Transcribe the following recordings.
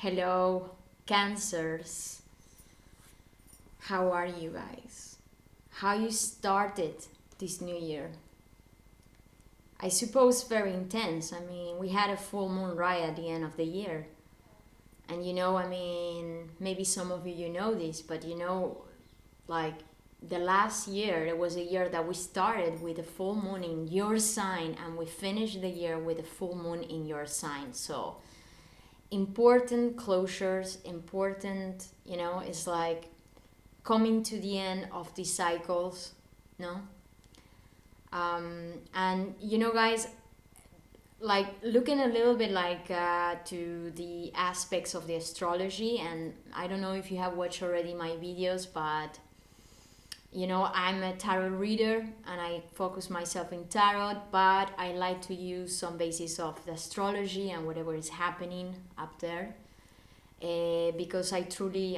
Hello, Cancers. How are you guys? How you started this new year? I suppose very intense. I mean, we had a full moon right at the end of the year. And maybe some of you know this, but like the last year, it was a year that we started with a full moon in your sign and we finished the year with a full moon in your sign. So, important closures, important, it's like coming to the end of these cycles, no? And guys, like looking a little bit like to the aspects of the astrology, and I don't know if you have watched already my videos, but I'm a tarot reader and I focus myself in tarot, but I like to use some basis of the astrology and whatever is happening up there, because truly,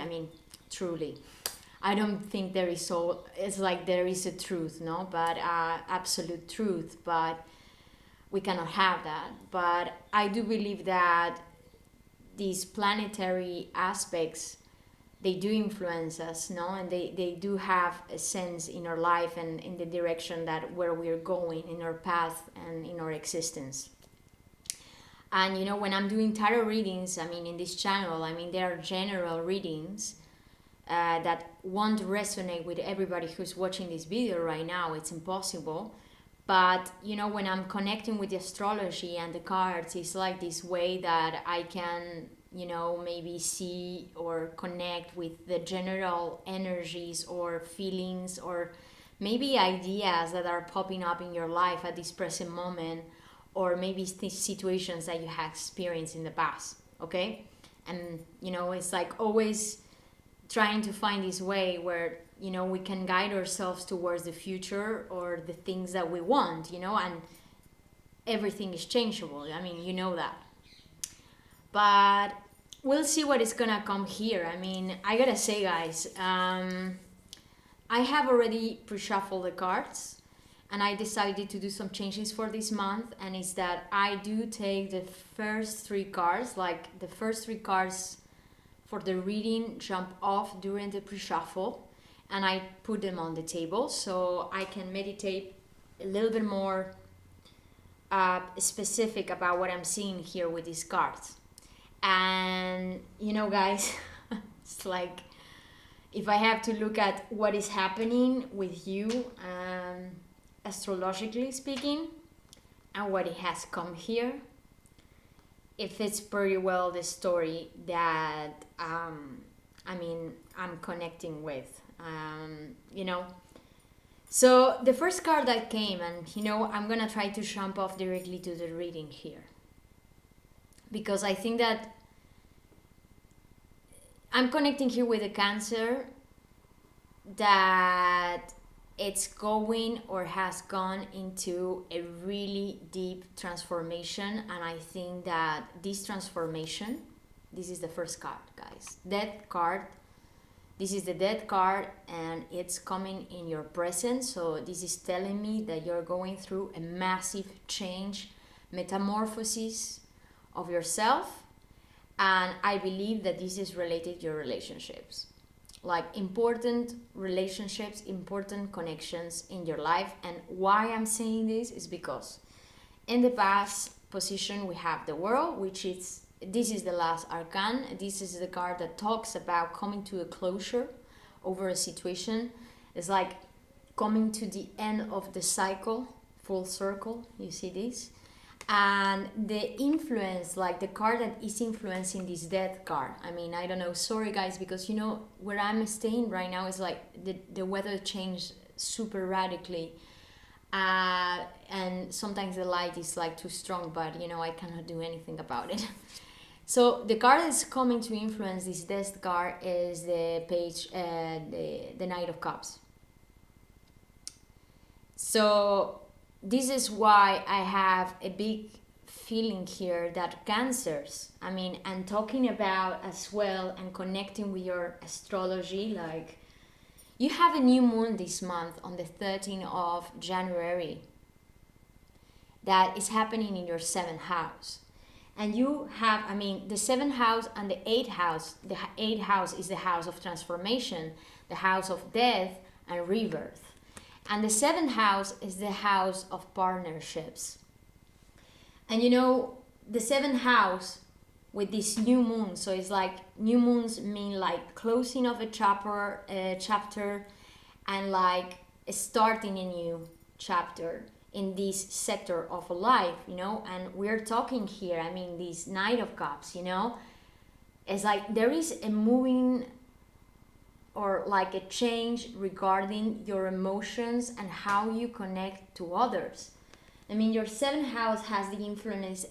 I don't think there is so, it's like there is a truth, no, but absolute truth, but we cannot have that. But I do believe that these planetary aspects, they do influence us, no, and they do have a sense in our life and in the direction that where we're going in our path and in our existence. And when I'm doing tarot readings, in this channel, there are general readings that won't resonate with everybody who's watching this video right now. It's impossible. But when I'm connecting with the astrology and the cards, it's like this way that I can maybe see or connect with the general energies or feelings or maybe ideas that are popping up in your life at this present moment, or maybe situations that you have experienced in the past. Okay. And it's like always trying to find this way where we can guide ourselves towards the future or the things that we want, and everything is changeable. That. But we'll see what is gonna come here. I gotta say, guys, I have already pre-shuffled the cards and I decided to do some changes for this month, and it's that I do take the first three cards, like the first three cards for the reading jump off during the pre-shuffle, and I put them on the table so I can meditate a little bit more specific about what I'm seeing here with these cards. And guys, it's like if I have to look at what is happening with you, astrologically speaking, and what it has come here, it fits pretty well the story that I'm connecting with. So the first card that came, and I'm gonna try to jump off directly to the reading here, because I think that I'm connecting here with a Cancer that it's going or has gone into a really deep transformation. And I think that this transformation, this is the first card, guys, Death card. This is the Death card and it's coming in your present. So this is telling me that you're going through a massive change, metamorphosis of yourself. And I believe that this is related to your relationships, like important relationships, important connections in your life. And why I'm saying this is because in the past position we have the World, which is, this is the last arcane. This is the card that talks about coming to a closure over a situation. It's like coming to the end of the cycle, full circle. You see this? And the influence, like the card that is influencing this Death card. I don't know, sorry guys, because where I'm staying right now is like the weather changed super radically. And sometimes the light is like too strong, but I cannot do anything about it. So the card that's coming to influence this Death card is the page, the Knight of Cups. So this is why I have a big feeling here that Cancers, and talking about as well and connecting with your astrology, like you have a new moon this month on the 13th of January that is happening in your 7th house. And you have, I mean, the seventh house and the eighth house. The eighth house is the house of transformation, the house of death and rebirth. And the seventh house is the house of partnerships. And you know, the seventh house with this new moon, so it's like new moons mean like closing of a chapter and like starting a new chapter in this sector of a life, you know. And we're talking here, I mean, this Knight of Cups, you know, it's like there is a moving or like a change regarding your emotions and how you connect to others. I mean, your seventh house has the influence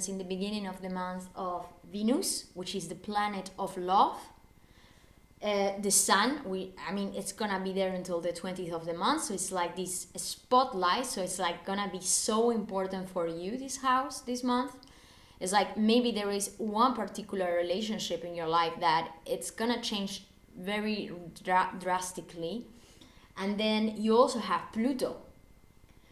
in the beginning of the month of Venus, which is the planet of love. The sun, it's gonna be there until the 20th of the month, so it's like this spotlight, so it's like gonna be so important for you, this house, this month. It's like maybe there is one particular relationship in your life that it's gonna change very drastically. And then you also have Pluto.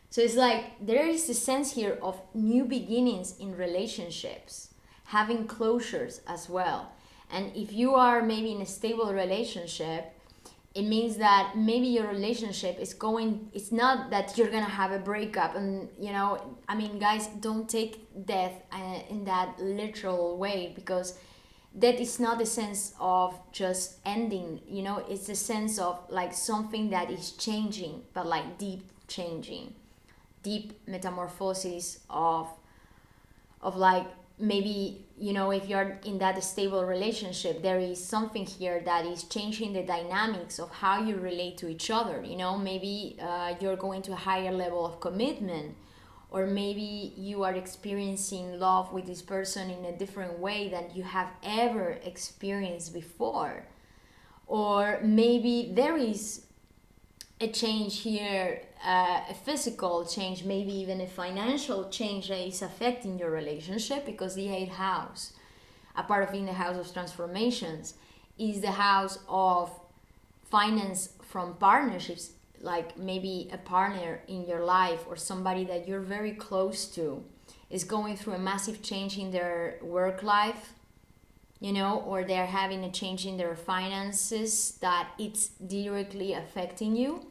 So it's like there is a sense here of new beginnings in relationships, having closures as well. And if you are maybe in a stable relationship, it means that maybe your relationship is going, it's not that you're gonna have a breakup. And you know, I mean, guys, don't take death in that literal way, because that is not the sense of just ending, you know. It's a sense of like something that is changing, but like deep changing, deep metamorphosis of like, maybe, you know, if you're in that stable relationship, there is something here that is changing the dynamics of how you relate to each other, you know. Maybe you're going to a higher level of commitment, or maybe you are experiencing love with this person in a different way than you have ever experienced before. Or maybe there is a change here, a physical change, maybe even a financial change that is affecting your relationship, because the eighth house, apart of being the house of transformations, is the house of finance from partnerships. Like maybe a partner in your life or somebody that you're very close to is going through a massive change in their work life, you know, or they're having a change in their finances that it's directly affecting you.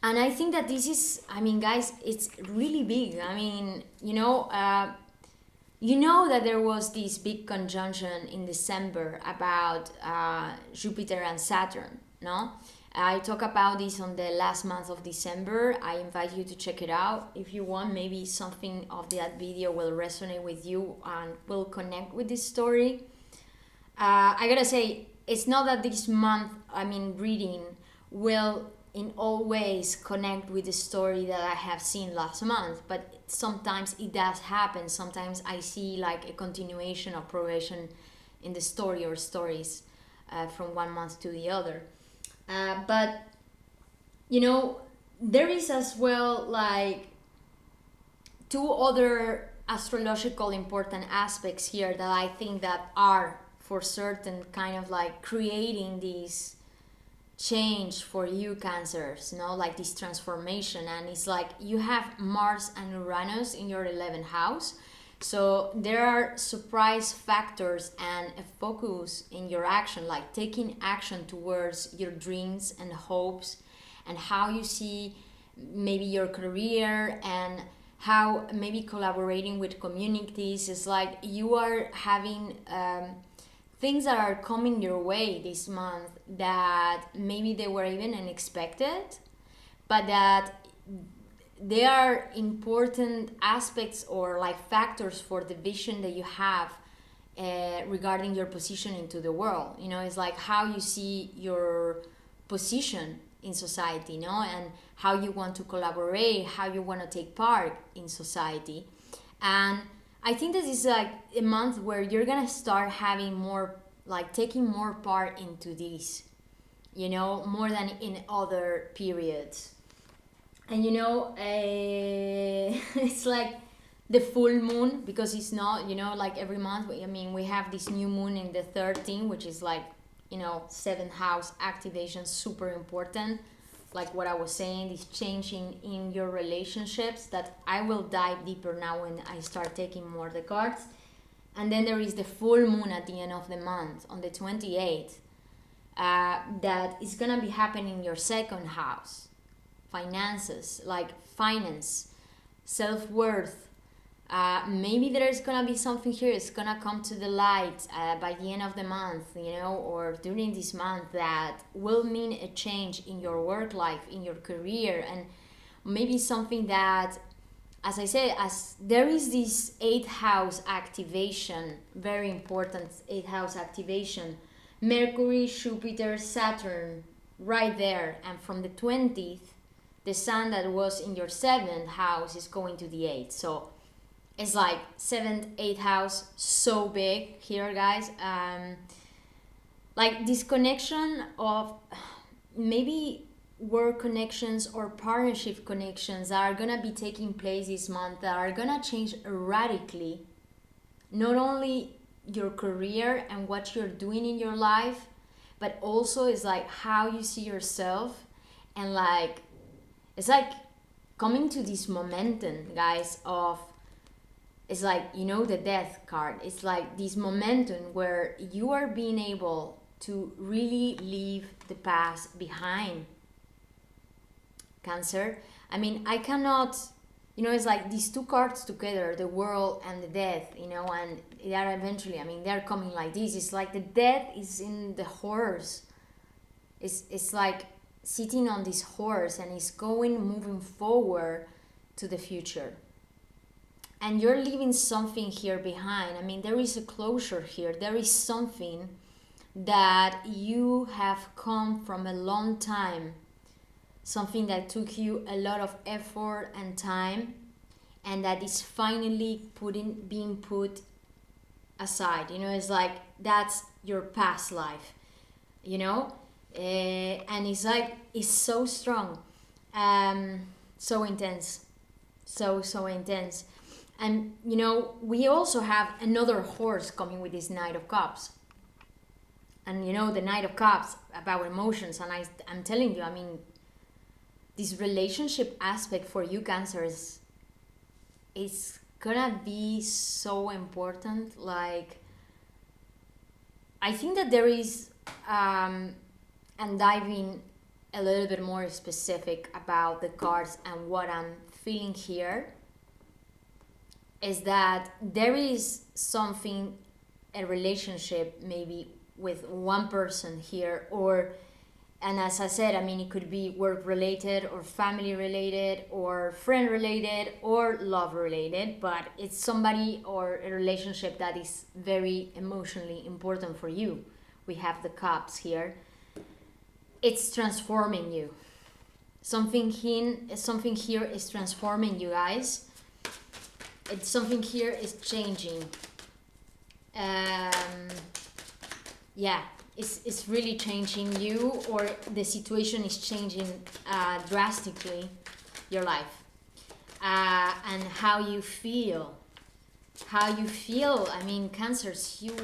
And I think that this is, I mean, guys, it's really big. I mean, you know that there was this big conjunction in December about Jupiter and Saturn, no? I talk about this on the last month of December. I invite you to check it out if you want. Maybe something of that video will resonate with you and will connect with this story. I gotta say, it's not that this month, I mean, reading will in all ways connect with the story that I have seen last month, but sometimes it does happen. Sometimes I see like a continuation or progression in the story or stories from one month to the other. But you know, there is as well like two other astrological important aspects here that I think that are for certain kind of like creating this change for you, Cancers, you know, like this transformation. And it's like you have Mars and Uranus in your 11th house, so there are surprise factors and a focus in your action, like taking action towards your dreams and hopes, and how you see maybe your career, and how maybe collaborating with communities. Is like you are having things that are coming your way this month that maybe they were even unexpected, but that they are important aspects or like factors for the vision that you have regarding your position into the world. You know, it's like how you see your position in society, you know, and how you want to collaborate, how you want to take part in society. And I think this is like a month where you're gonna start having more, like taking more part into this, you know, more than in other periods. And you know, it's like the full moon, because it's not, you know, like every month. I mean, we have this new moon in the 13th, which is like, you know, seventh house activation, super important like what I was saying, this changing in your relationships that I will dive deeper now when I start taking more the cards. And then there is the full moon at the end of the month on the 28th, that is gonna be happening in your second house. Finances, like finance, self-worth. Maybe there's gonna be something here, it's gonna come to the light by the end of the month, you know, or during this month, that will mean a change in your work life, in your career, and maybe something that, as I said, as there is this 8th house activation, very important 8th house activation, Mercury, Jupiter, Saturn, right there, and from the 20th, the sun that was in your 7th house is going to the 8th. So it's like 7th, 8th house, so big here, guys. Like this connection of maybe work connections or partnership connections that are gonna be taking place this month, that are gonna change radically not only your career and what you're doing in your life, but also is like how you see yourself. And like it's like coming to this momentum, guys, of, it's like, you know, the death card, it's like this momentum where you are being able to really leave the past behind, Cancer. I mean, I cannot, you know, it's like these two cards together, the world and the death, you know, and they are eventually, I mean, they're coming like this. It's like the death is in the horse. It's like sitting on this horse and it's moving forward to the future. And you're leaving something here behind. I mean, there is a closure here. There is something that you have come from a long time, something that took you a lot of effort and time, and that is finally being put aside. You know, it's like that's your past life, you know, and it's like it's so strong, so intense, so intense. And you know, we also have another horse coming with this Knight of Cups. And you know, the Knight of Cups about emotions, and I'm telling you, I mean, this relationship aspect for you, Cancers, is gonna be so important. Like, I think that there is, and diving a little bit more specific about the cards and what I'm feeling here, is that there is something, a relationship maybe with one person here, or, and as I said, I mean, it could be work related or family related or friend related or love related, but it's somebody or a relationship that is very emotionally important for you. We have the cups here. It's transforming you. Something here is transforming you, guys. It's something here is changing. Yeah, it's really changing you, or the situation is changing drastically your life, and how you feel. I mean, Cancers, you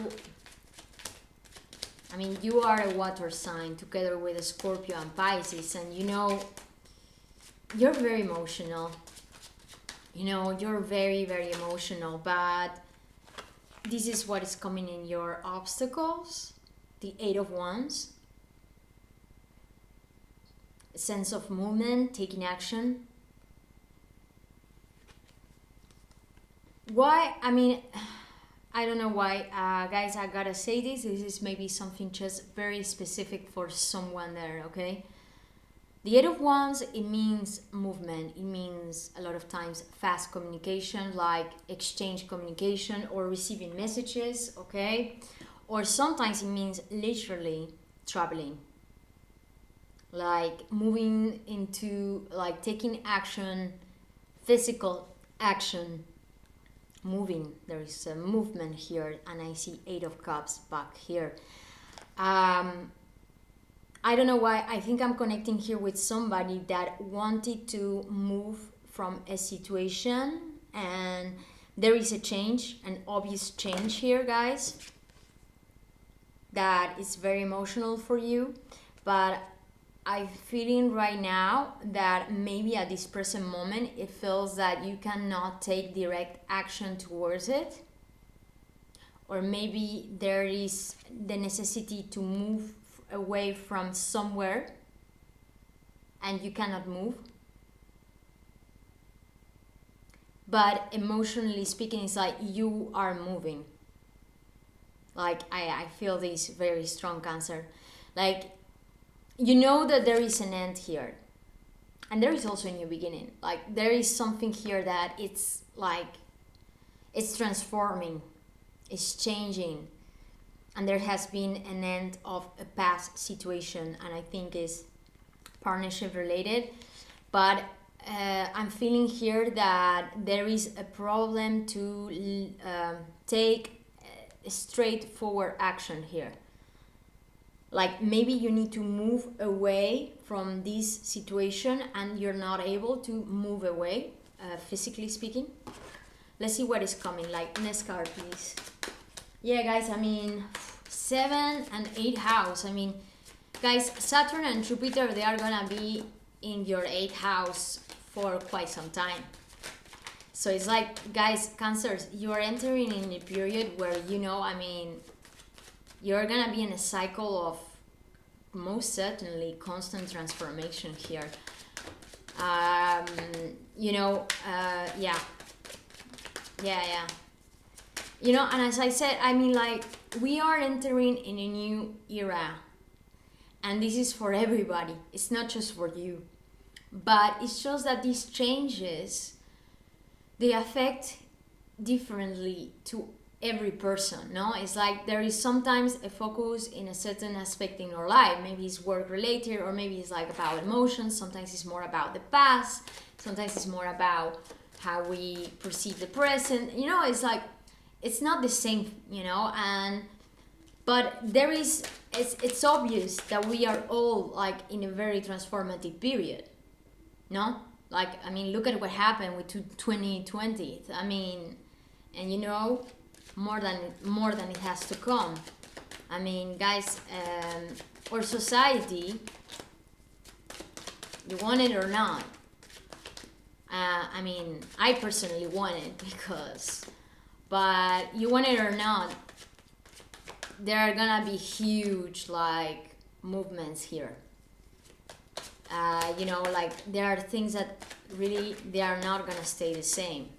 are a water sign together with a Scorpio and Pisces, and you know, you're very emotional. You know, you're very, very emotional, but this is what is coming in your obstacles. The 8 of Wands. A sense of movement, taking action. Why? I mean, I don't know why. Guys, I gotta say this. This is maybe something just very specific for someone there, okay? The 8 of Wands, it means movement. It means a lot of times fast communication, like exchange communication or receiving messages, okay? Or sometimes it means literally traveling. Like moving into, like taking action, physical action, moving. There is a movement here, and I see 8 of Cups back here. I don't know why. I think I'm connecting here with somebody that wanted to move from a situation, and there is a change, an obvious change here, guys, that is very emotional for you. But I'm feeling right now that maybe at this present moment it feels that you cannot take direct action towards it, or maybe there is the necessity to move away from somewhere and you cannot move. But emotionally speaking, it's like you are moving. Like I feel this very strong, Cancer. Like, you know that there is an end here. And there is also a new beginning. Like, there is something here that it's like, it's transforming, it's changing. And there has been an end of a past situation, and I think is partnership related. But I'm feeling here that there is a problem to take straightforward action here. Like, maybe you need to move away from this situation and you're not able to move away, physically speaking. Let's see what is coming. Like, next card, please. Yeah, guys, I mean, 7 and 8 house. I mean, guys, Saturn and Jupiter, they are gonna be in your 8th house for quite some time. So it's like, guys, Cancers, you are entering in a period where, you know, I mean, you're gonna be in a cycle of most certainly constant transformation here. You know, yeah. You know, and as I said, I mean, like, we are entering in a new era. And this is for everybody. It's not just for you. But it shows that these changes, they affect differently to every person, no? It's like there is sometimes a focus in a certain aspect in our life. Maybe it's work related, or maybe it's like about emotions. Sometimes it's more about the past. Sometimes it's more about how we perceive the present. You know, it's like, it's not the same, you know, but there is, it's obvious that we are all like in a very transformative period, no? Like, I mean, look at what happened with 2020. I mean, and you know, more than it has to come. I mean, guys, our society, you want it or not, I mean, I personally want it because, but you want it or not, there are gonna be huge like movements here. You know, like, there are things that really, they are not gonna stay the same.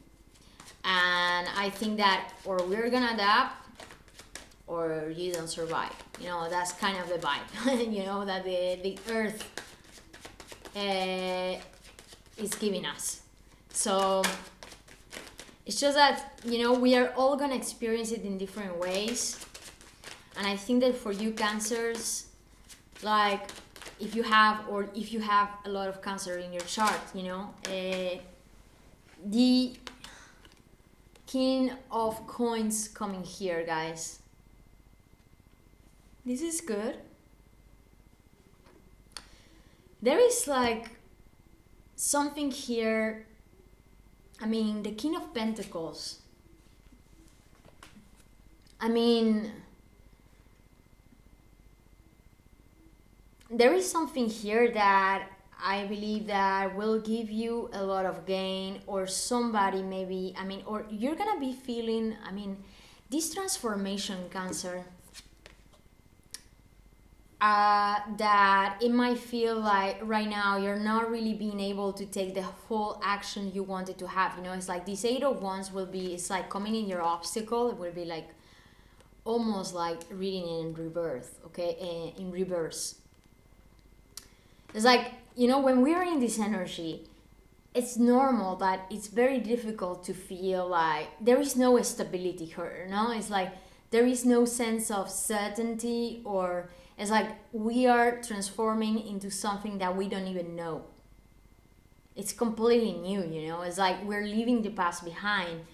And I think that or we're gonna adapt or you don't survive. You know, that's kind of the vibe. You know, that the earth is giving us. So it's just that, you know, we are all gonna experience it in different ways. And I think that for you, Cancers, like, if you have a lot of Cancer in your chart, you know, the King of Coins coming here, guys. This is good. There is like something here. I mean, the King of Pentacles. I mean, there is something here that I believe that will give you a lot of gain, or somebody maybe, I mean, or you're gonna be feeling, I mean, this transformation, Cancer, that it might feel like right now you're not really being able to take the full action you wanted to have. You know, it's like this 8 of Wands will be, it's like coming in your obstacle. It will be like almost like reading it in reverse, okay, in reverse. It's like, you know, when we're in this energy, it's normal that it's very difficult to feel like there is no stability here, no? It's like there is no sense of certainty, or it's like we are transforming into something that we don't even know. It's completely new, you know? It's like we're leaving the past behind.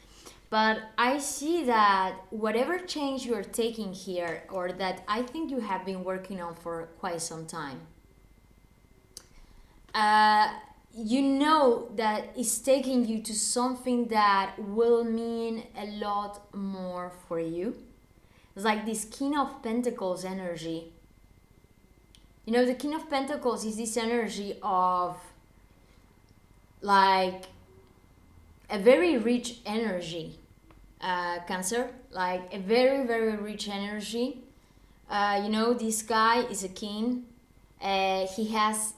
But I see that whatever change you're taking here, or that I think you have been working on for quite some time, you know that it's taking you to something that will mean a lot more for you. It's like this King of Pentacles energy. You know, the King of Pentacles is this energy of like a very rich energy, Cancer, like a very, very rich energy. You know, this guy is a king. He has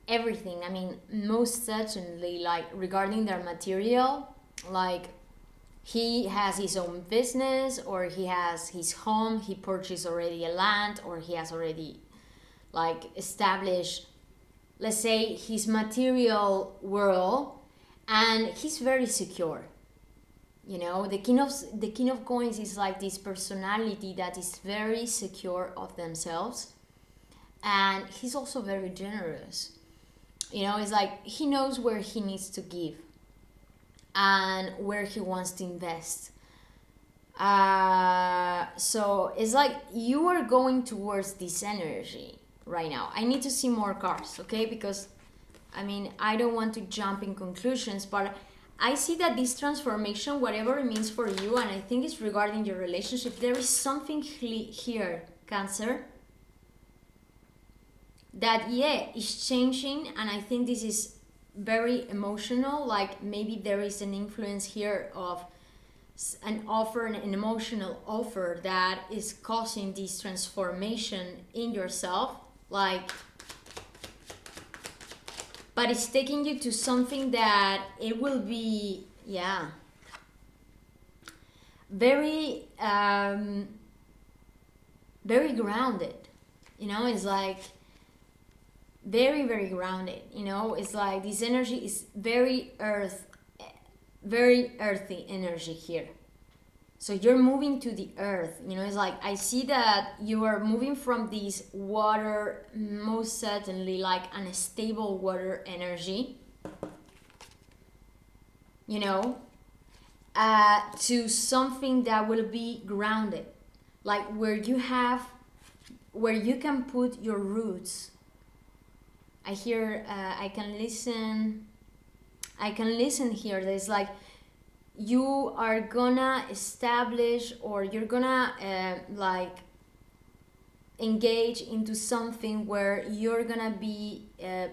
everything. I mean, most certainly, like regarding their material, like he has his own business, or he has his home, he purchased already a land, or he has already like established, let's say, his material world, and he's very secure. You know, the king of coins is like this personality that is very secure of themselves, and he's also very generous. You know, it's like he knows where he needs to give and where he wants to invest. So it's like you are going towards this energy right now. I need to see more cards, okay? Because I mean, I don't want to jump in conclusions, but I see that this transformation, whatever it means for you, and I think it's regarding your relationship, there is something here, Cancer, that, yeah, is changing, and I think this is very emotional. Like maybe there is an influence here of an offer, an emotional offer that is causing this transformation in yourself. Like, but it's taking you to something that it will be, yeah, very very grounded. You know, it's like very, very grounded. You know, it's like this energy is very earthy energy here. So you're moving to the earth. You know, it's like I see that you are moving from this water, most certainly like unstable water energy, you know, to something that will be grounded, like where you can put your roots. I hear, I can listen here. There's like, you are gonna establish, or you're gonna like engage into something where you're gonna be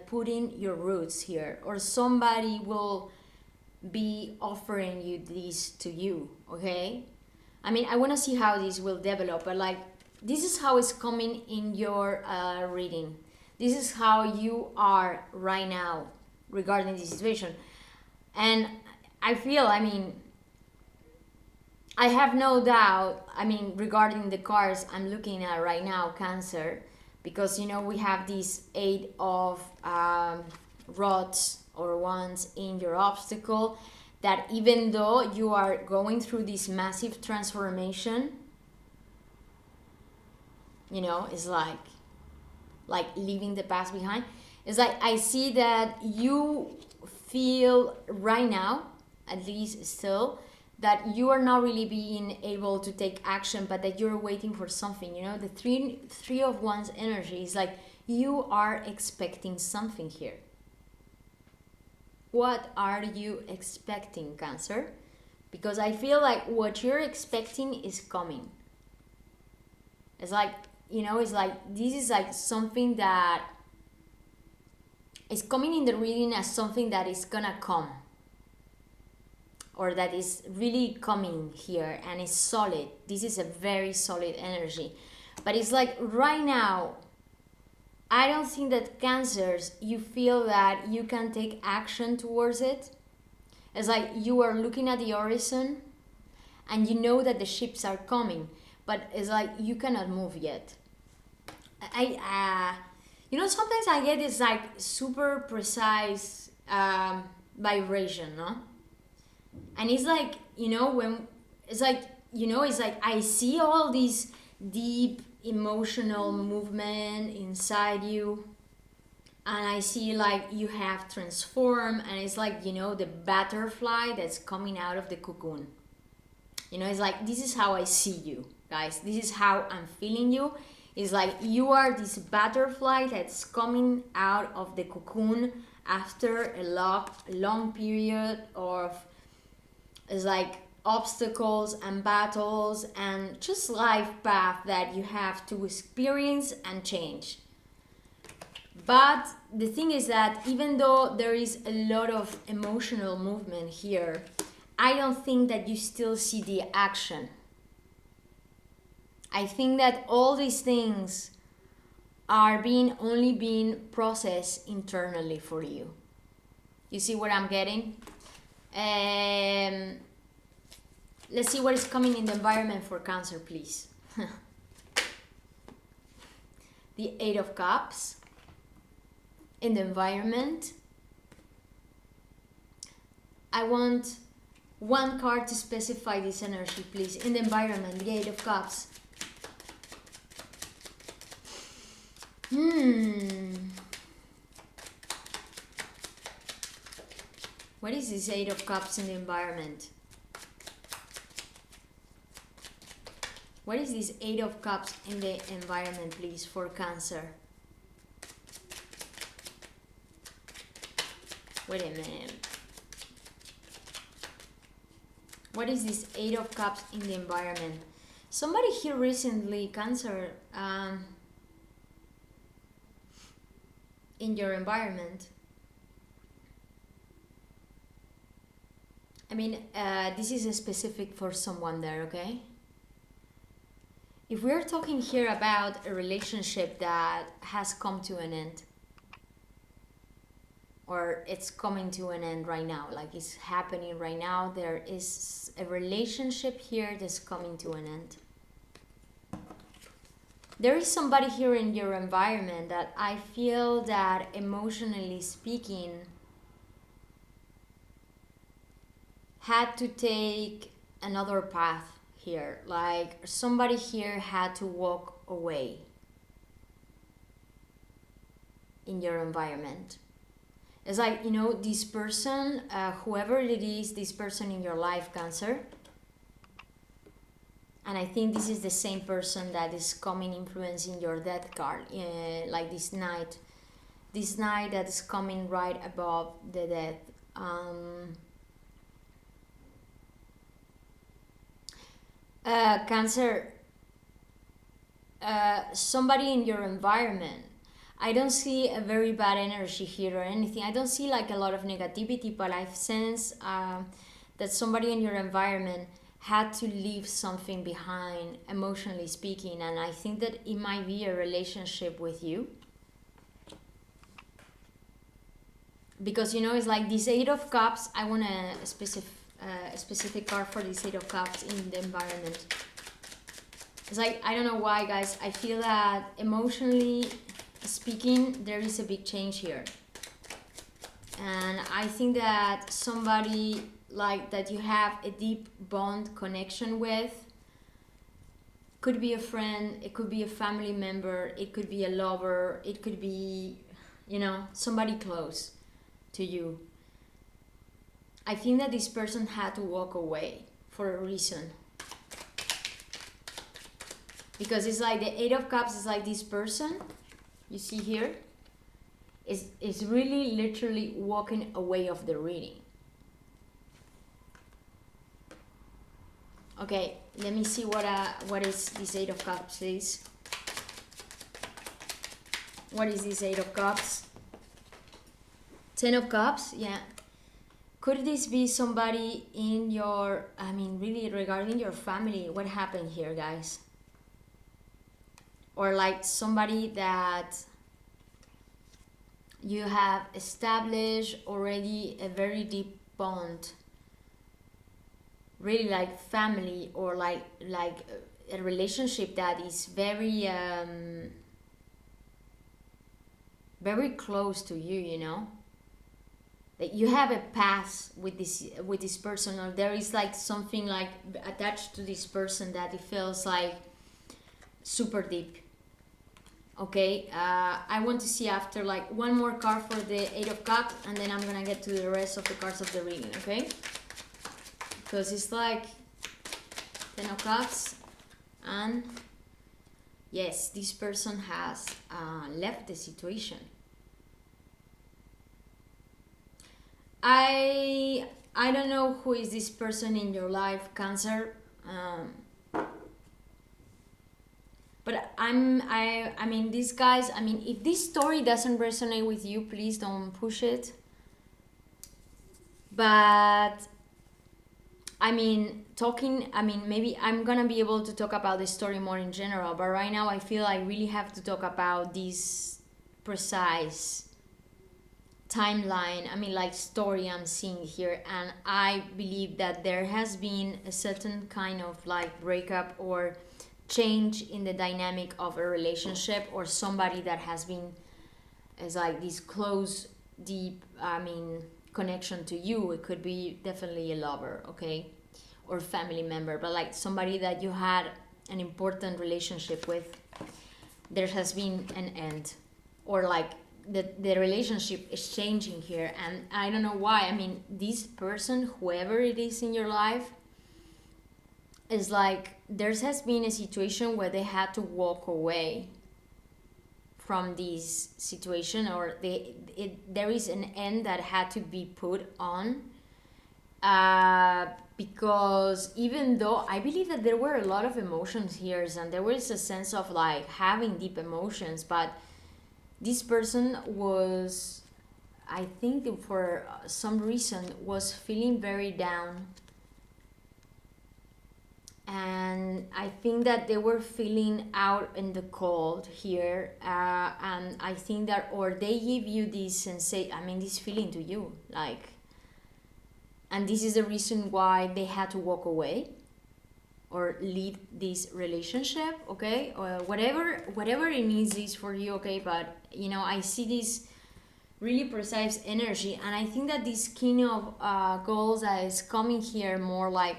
putting your roots here, or somebody will be offering you this to you, okay? I mean, I want to see how this will develop, but like, this is how it's coming in your reading. This is how you are right now regarding this situation. And I feel, I mean, I have no doubt, I mean, regarding the cards I'm looking at right now, Cancer, because, you know, we have this 8 of rods or wands in your obstacle, that even though you are going through this massive transformation, you know, it's like leaving the past behind. It's like I see that you feel right now, at least still, that you are not really being able to take action, but that you're waiting for something. You know, the three of wands energy is like you are expecting something here. What are you expecting, Cancer? Because I feel like what you're expecting is coming. It's like, you know, it's like this is like something that is coming in the reading as something that is gonna come, or that is really coming here, and it's solid. This is a very solid energy. But it's like right now, I don't think that, Cancers, you feel that you can take action towards it. It's like you are looking at the horizon and you know that the ships are coming, but it's like you cannot move yet. You know, sometimes I get this like super precise vibration, no? And it's like, you know, when it's like, you know, it's like I see all these deep emotional movement inside you, and I see like you have transformed, and it's like, you know, the butterfly that's coming out of the cocoon. You know, it's like, this is how I see you, guys. This is how I'm feeling you. It's like you are this butterfly that's coming out of the cocoon after a long period of, it's like, obstacles and battles and just life path that you have to experience and change. But the thing is that even though there is a lot of emotional movement here, I don't think that you still see the action. I think that all these things are only being processed internally for you. You see what I'm getting? Let's see what is coming in the environment for Cancer, please. The Eight of Cups in the environment. I want one card to specify this energy, please. In the environment, the Eight of Cups. What is this Eight of Cups in the environment? What is this Eight of Cups in the environment, please, for Cancer? Wait a minute. What is this Eight of Cups in the environment? Somebody here recently, Cancer, in your environment. I mean, this is specific for someone there, okay? If we're talking here about a relationship that has come to an end, or it's coming to an end right now, like it's happening right now, there is a relationship here that's coming to an end. There is somebody here in your environment that I feel that emotionally speaking had to take another path here. Like somebody here had to walk away in your environment. It's like, you know, this person, whoever it is, this person in your life, Cancer. And I think this is the same person that is coming influencing your death card, like this knight that is coming right above the death. Cancer, somebody in your environment. I don't see a very bad energy here or anything. I don't see like a lot of negativity, but I sense that somebody in your environment had to leave something behind, emotionally speaking, and I think that it might be a relationship with you. Because, you know, it's like this Eight of Cups. I want a specific card for this Eight of Cups in the environment. It's like, I don't know why, guys. I feel that emotionally speaking, there is a big change here. And I think that somebody like that you have a deep bond connection with, could be a friend, it could be a family member, it could be a lover, it could be, you know, somebody close to you. I think that this person had to walk away for a reason. Because it's like the Eight of Cups is like this person, you see here, is really literally walking away of the reading. Okay, let me see what is this Eight of Cups, please. What is this Eight of Cups? Ten of Cups, yeah. Could this be somebody in your, I mean, really regarding your family? What happened here, guys? Or like somebody that you have established already a very deep bond, really like family, or like a relationship that is very very close to you, you know, that you have a past with this person, or there is like something like attached to this person that it feels like super deep. Okay, I want to see after like one more card for the Eight of Cups, and then I'm gonna get to the rest of the cards of the reading, okay? Because it's like Ten of Cups, and yes, this person has left the situation. I don't know who is this person in your life, Cancer, but I mean, these guys, I mean, if this story doesn't resonate with you, please don't push it. But I mean, maybe I'm gonna be able to talk about this story more in general, but right now I feel I really have to talk about this precise timeline, I mean, like, story I'm seeing here. And I believe that there has been a certain kind of like breakup or change in the dynamic of a relationship, or somebody that has been as like this close, deep, I mean, connection to you. It could be definitely a lover, okay, or family member, but like somebody that you had an important relationship with. There has been an end, or like the relationship is changing here, and I don't know why. I mean, this person, whoever it is in your life, is like, there has been a situation where they had to walk away from this situation, or there is an end that had to be put on, because even though I believe that there were a lot of emotions here, and there was a sense of like having deep emotions, but this person was, I think for some reason, was feeling very down. And I think that they were feeling out in the cold here, and I think that, or they give you this sensation, I mean, this feeling to you, like, and this is the reason why they had to walk away or leave this relationship, okay, or whatever it means is for you, okay. But you know, I see this really precise energy, and I think that this king of goals that is coming here more like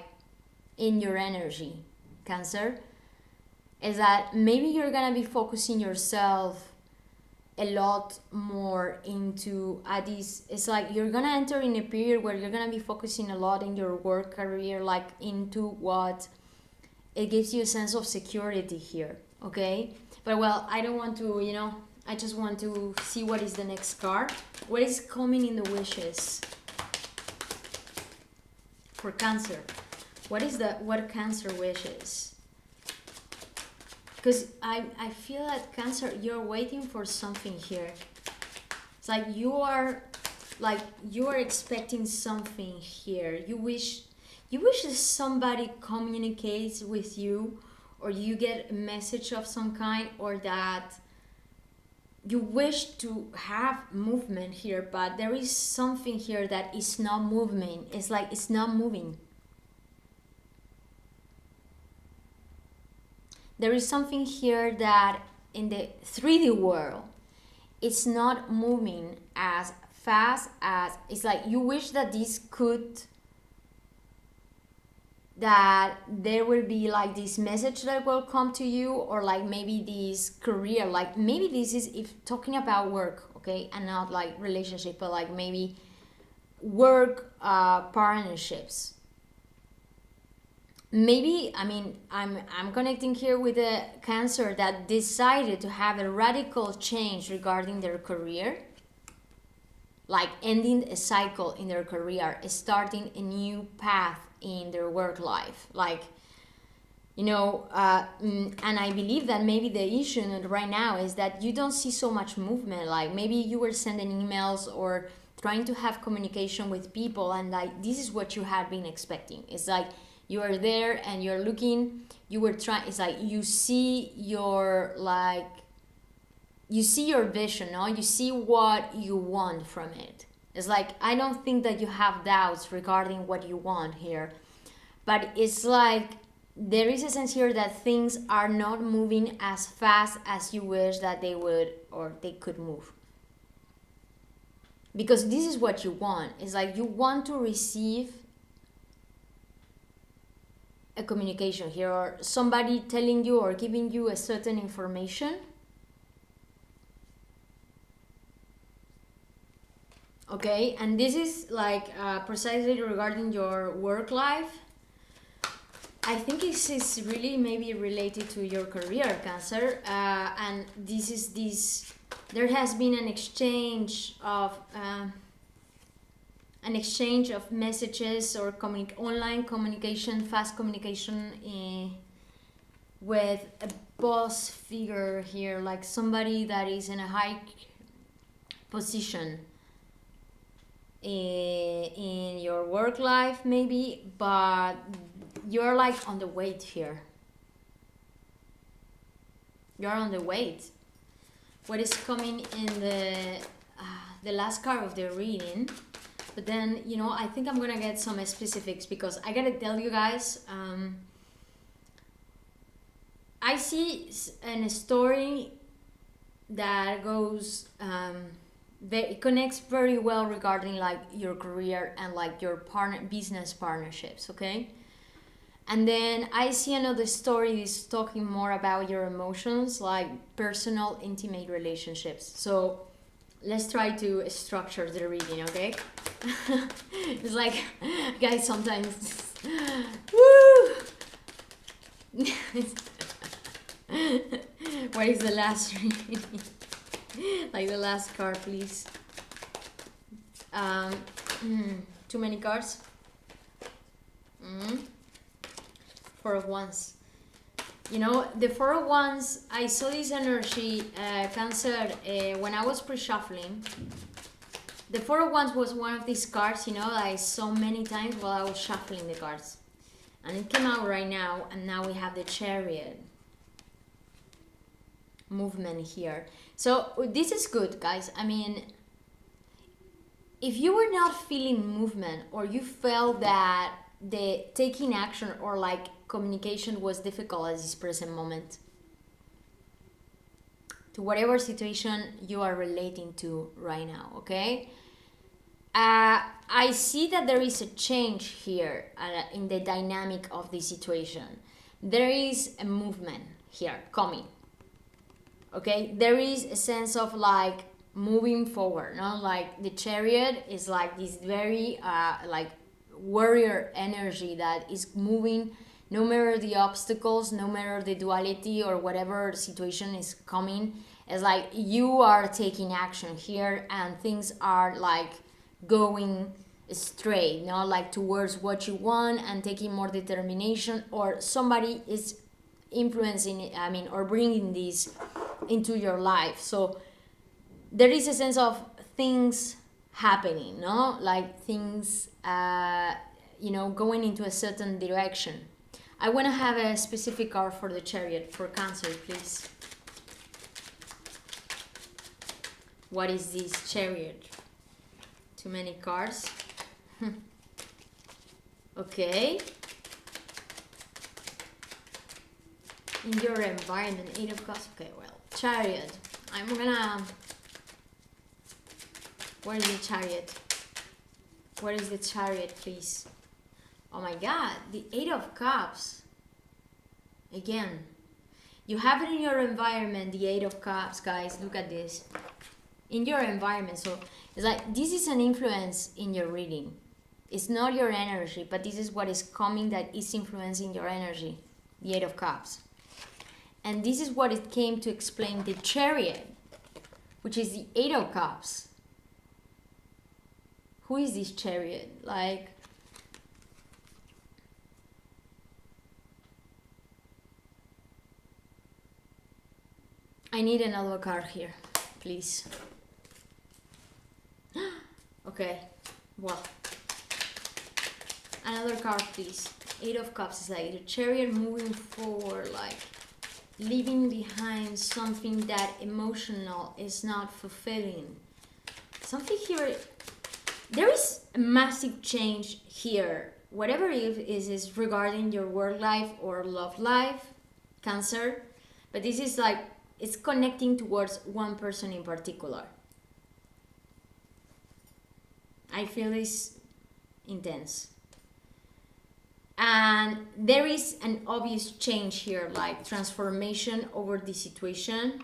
in your energy, Cancer, is that maybe you're gonna be focusing yourself a lot more into this. It's like you're gonna enter in a period where you're gonna be focusing a lot in your work career, like into what it gives you a sense of security here, okay. But well, I don't want to, you know, I just want to see what is the next card. What is coming in the wishes for Cancer? What Cancer wishes? Because I feel that Cancer, you're waiting for something here. It's like you are expecting something here. You wish that somebody communicates with you, or you get a message of some kind, or that you wish to have movement here, but there is something here that is not moving. It's like it's not moving. There is something here that in the 3D world, it's not moving as fast as, it's like you wish that that there will be like this message that will come to you, or like maybe this career, like maybe this is, if talking about work, okay, and not like relationship, but like maybe work, partnerships. Maybe, I mean, I'm connecting here with a Cancer that decided to have a radical change regarding their career, like ending a cycle in their career, starting a new path in their work life, like, you know, and I believe that maybe the issue right now is that you don't see so much movement. Like maybe you were sending emails or trying to have communication with people, and like this is what you had been expecting. It's like you are there and you're looking, you were trying, it's like you see your, like, you see your vision, no? You see what you want from it. It's like, I don't think that you have doubts regarding what you want here, but it's like there is a sense here that things are not moving as fast as you wish that they would, or they could move. Because this is what you want. It's like you want to receive a communication here, or somebody telling you or giving you a certain information. Okay, and this is like precisely regarding your work life. I think this is really maybe related to your career, Cancer, and there has been an exchange of messages or online communication, fast communication with boss figure here, like somebody that is in a high position in your work life maybe, but you're like on the weight here. You're on the weight. What is coming in the last card of the reading, but then, you know, I think I'm gonna get some specifics, because I gotta tell you guys, I see a story that goes, it connects very well regarding like your career and like your business partnerships, okay? And then I see another story is talking more about your emotions, like personal, intimate relationships. So let's try to structure the reading, okay? It's like, guys, sometimes, woo! What is the last reading? Like the last card, please. Too many cards. Four of Wands. You know, the Four of Wands, I saw this energy, Cancer, when I was pre-shuffling. The Four of Wands was one of these cards, you know, that I saw many times while I was shuffling the cards. And it came out right now, and now we have the Chariot movement here. So this is good, guys. I mean, if you were not feeling movement, or you felt that the taking action or like communication was difficult at this present moment, to whatever situation you are relating to right now, okay? I see that there is a change here in the dynamic of the situation. There is a movement here coming, okay? There is a sense of like moving forward, no? Like the Chariot is like this very like warrior energy that is moving no matter the obstacles, no matter the duality or whatever situation is coming. It's like you are taking action here, and things are like going straight, you know, like towards what you want, and taking more determination, or somebody is influencing it, I mean, or bringing this into your life. So there is a sense of things happening, no? Like things, you know, going into a certain direction. I want to have a specific card for the Chariot for Cancer, please. What is this Chariot? Too many cards. Okay. In your environment, Eight of Cups. Okay, well, Chariot. I'm gonna... Where is the Chariot? Where is the Chariot, please? Oh my God, the Eight of Cups. Again, you have it in your environment, the Eight of Cups, guys. Look at this. In your environment. So it's like this is an influence in your reading. It's not your energy, but this is what is coming that is influencing your energy. The Eight of Cups. And this is what it came to explain the Chariot, which is the Eight of Cups. Who is this Chariot? Like, I need another card here, please. Okay, well, another card, please. Eight of Cups is like the Chariot moving forward, like leaving behind something that emotional is not fulfilling. Something here, there is a massive change here. Whatever it is regarding your work life or love life, Cancer. But this is like, it's connecting towards one person in particular. I feel this intense. And there is an obvious change here, like transformation over the situation.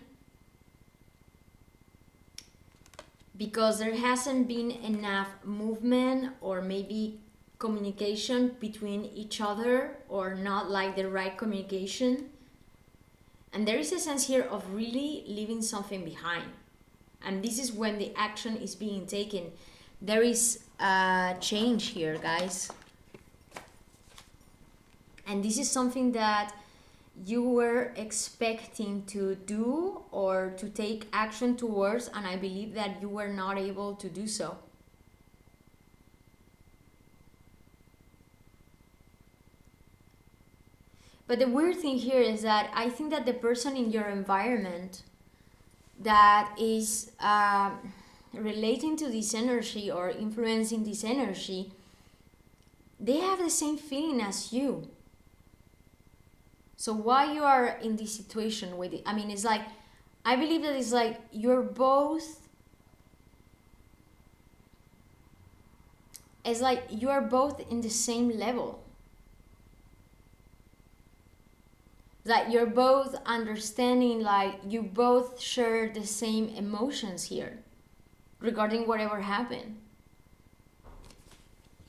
Because there hasn't been enough movement or maybe communication between each other, or not like the right communication. And there is a sense here of really leaving something behind. And this is when the action is being taken. There is a change here, guys. And this is something that you were expecting to do or to take action towards, and I believe that you were not able to do so. But the weird thing here is that I think that the person in your environment that is relating to this energy or influencing this energy, they have the same feeling as you. So why you are in this situation with it? I mean, it's like, I believe that it's like you're both, it's like you are both in the same level. That you're both understanding, like you both share the same emotions here regarding whatever happened.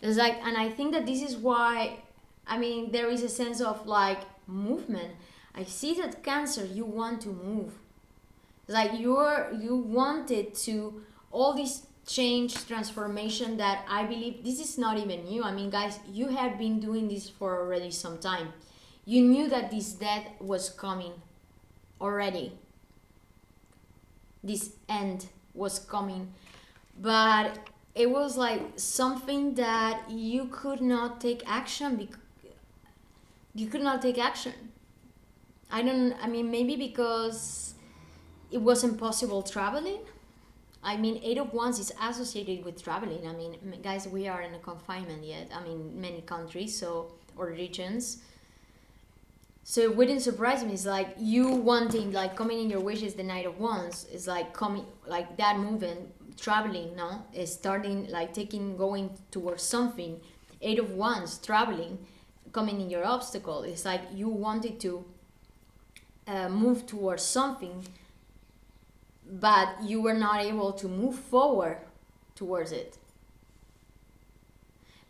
It's like, and I think that this is why, I mean, there is a sense of like movement. I see that Cancer, you want to move. It's like you wanted to, all this change, transformation that I believe this is not even new. I mean, guys, you have been doing this for already some time. You knew that this death was coming already. This end was coming. But it was like something that you could not take action. You could not take action. I mean, maybe because it wasn't possible traveling. I mean, Eight of Wands is associated with traveling. I mean, guys, we are in a confinement yet. I mean, many countries, so, or regions. So it wouldn't surprise me. It's like you wanting, like coming in your wishes, the Knight of Wands is like coming, like that movement, traveling, no? Is starting, like going towards something. Eight of Wands, traveling, coming in your obstacle. It's like you wanted to move towards something, but you were not able to move forward towards it.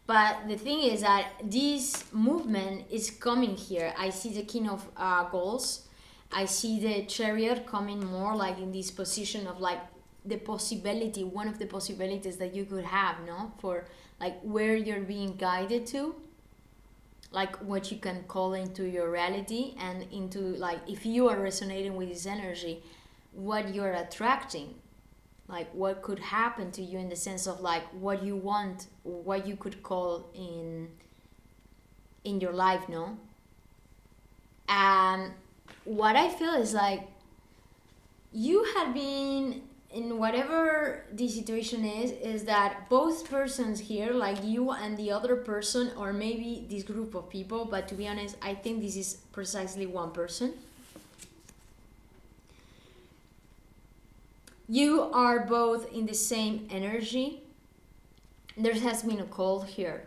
But the thing is that this movement is coming here. I see the King of Goals. I see the Chariot coming more like in this position of like the possibility, one of the possibilities that you could have, no? For like where you're being guided to, like what you can call into your reality, and into like if you are resonating with this energy, what you're attracting. Like what could happen to you in the sense of like what you want, what you could call in your life, no? And what I feel is like you have been in whatever the situation is that both persons here, like you and the other person, or maybe this group of people, but to be honest, I think this is precisely one person. You are both in the same energy. There has been a call here.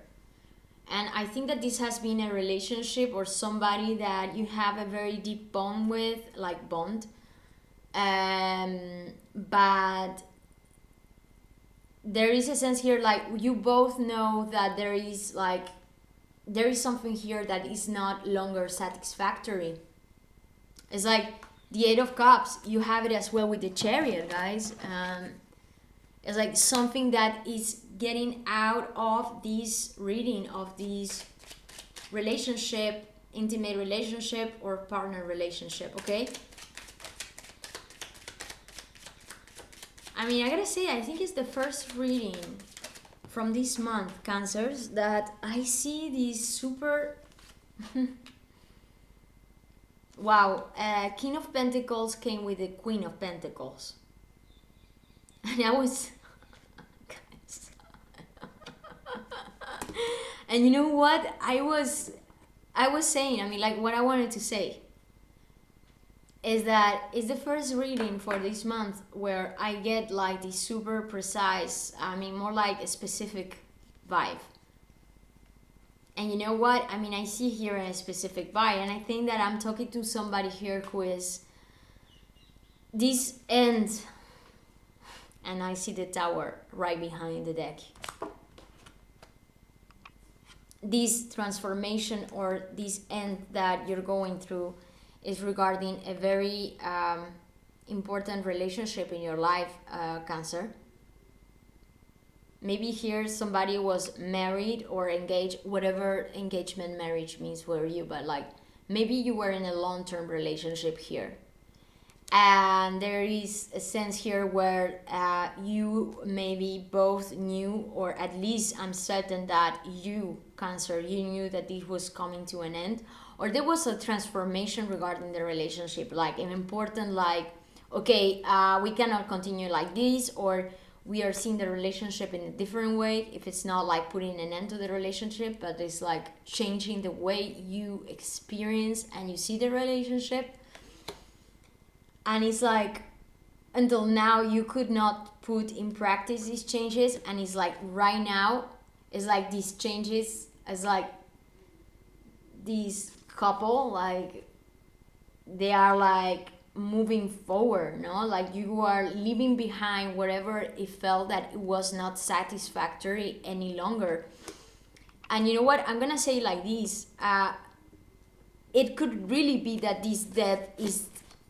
And I think that this has been a relationship or somebody that you have a very deep bond with, like bond. But there is a sense here, like you both know that there is something here that is not longer satisfactory. It's like the Eight of Cups, you have it as well with the Chariot, guys. It's like something that is getting out of this reading, of this relationship, intimate relationship or partner relationship, okay? I mean, I gotta say, I think it's the first reading from this month, Cancers, that I see this super... Wow, King of Pentacles came with the Queen of Pentacles. And I was... And you know what? I was saying, I mean, like, what I wanted to say is that it's the first reading for this month where I get, like, the super precise, I mean, more like a specific vibe. And you know what? I mean, I see here a specific vibe, and I think that I'm talking to somebody here who is this end, and I see the Tower right behind the deck. This transformation or this end that you're going through is regarding a very important relationship in your life, Cancer. Maybe here somebody was married or engaged, whatever engagement, marriage means for you, but like maybe you were in a long-term relationship here, and there is a sense here where you maybe both knew, or at least I'm certain that you, Cancer, you knew that this was coming to an end, or there was a transformation regarding the relationship, like an important, like, okay, we cannot continue like this, or we are seeing the relationship in a different way. If it's not like putting an end to the relationship, but it's like changing the way you experience and you see the relationship. And it's like, until now you could not put in practice these changes, and it's like right now it's like these changes, it's like this couple, like they are like moving forward, no, like you are leaving behind whatever it felt that it was not satisfactory any longer. And you know what, I'm gonna say like this, it could really be that this death is,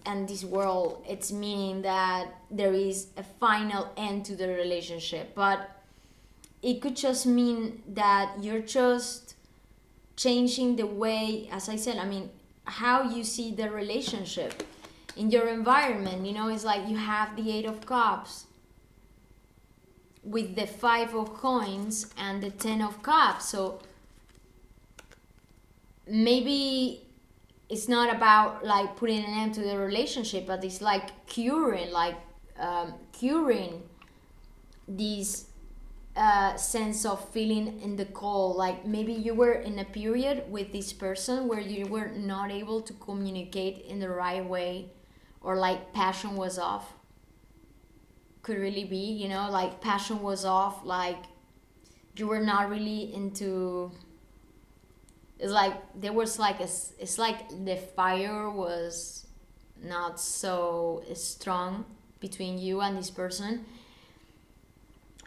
and this world, it's meaning that there is a final end to the relationship, but it could just mean that you're just changing the way, as I said, I mean, how you see the relationship in your environment. You know, it's like you have the 8 of Cups with the 5 of Coins and the 10 of Cups. So maybe it's not about like putting an end to the relationship, but it's like curing, like curing this sense of feeling in the cold. Like maybe you were in a period with this person where you were not able to communicate in the right way, or like passion was off. Could really be, you know, like passion was off, like you were not really into, it's like there was like a, it's like the fire was not so strong between you and this person.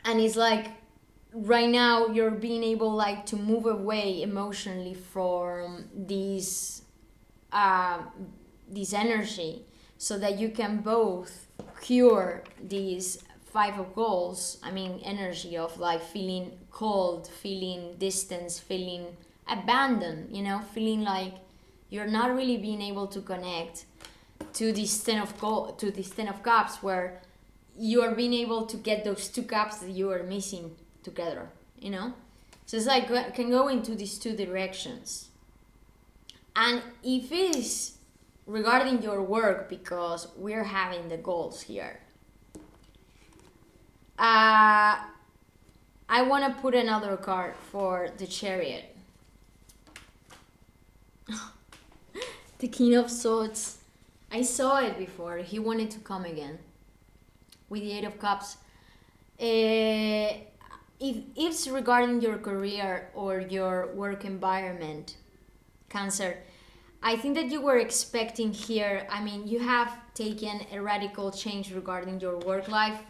And it's like right now you're being able like to move away emotionally from this this energy, so that you can both cure these 5 of Goals, I mean energy of like feeling cold, feeling distance, feeling abandoned, you know, feeling like you're not really being able to connect to this 10 of to this 10 of Cups, where you are being able to get those 2 cups that you are missing together, you know. So it's like can go into these 2 directions. And if it is regarding your work, because we're having the goals here, I want to put another card for the Chariot. The King of Swords. I saw it before. He wanted to come again with the 8 of Cups. If it's regarding your career or your work environment, Cancer, I think that you were expecting here, I mean, you have taken a radical change regarding your work life.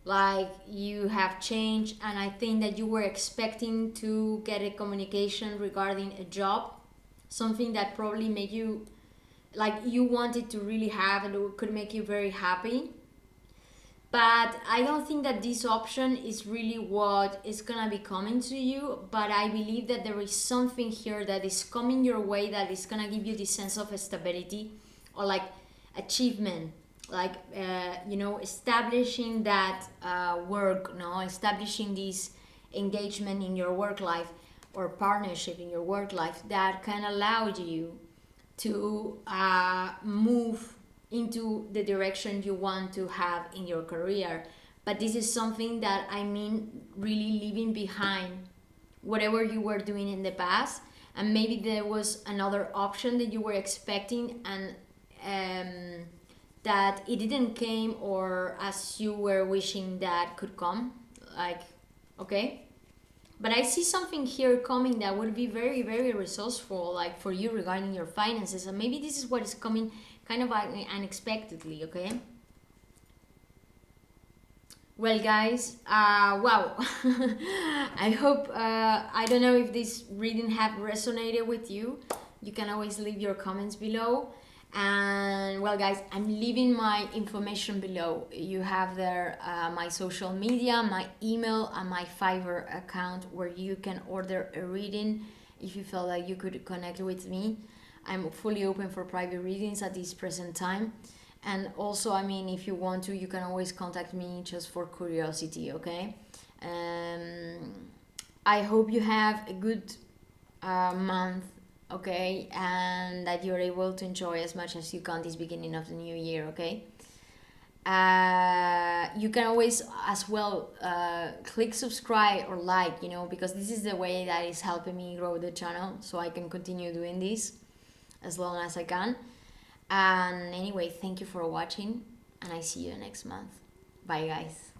Like you have changed, and I think that you were expecting to get a communication regarding a job, something that probably made you, like you wanted to really have, and it could make you very happy. But I don't think that this option is really what is gonna be coming to you, but I believe that there is something here that is coming your way that is gonna give you this sense of stability, or like achievement, like you know, establishing that work, no, establishing this engagement in your work life, or partnership in your work life, that can allow you to move into the direction you want to have in your career. But this is something that, I mean, really leaving behind whatever you were doing in the past, and maybe there was another option that you were expecting, and that it didn't came, or as you were wishing that could come, like, okay. But I see something here coming that would be very, very resourceful, like for you regarding your finances, and maybe this is what is coming kind of unexpectedly, okay? Well, guys, wow. I hope, I don't know if this reading have resonated with you. You can always leave your comments below. And well, guys, I'm leaving my information below. You have there my social media, my email, and my Fiverr account, where you can order a reading if you felt like you could connect with me. I'm fully open for private readings at this present time. And also, I mean, if you want to, you can always contact me just for curiosity, okay? I hope you have a good month, okay? And that you're able to enjoy as much as you can this beginning of the new year, okay? You can always as well click subscribe or like, you know, because this is the way that is helping me grow the channel so I can continue doing this as long as I can. And anyway, thank you for watching, and I see you next month. Bye guys.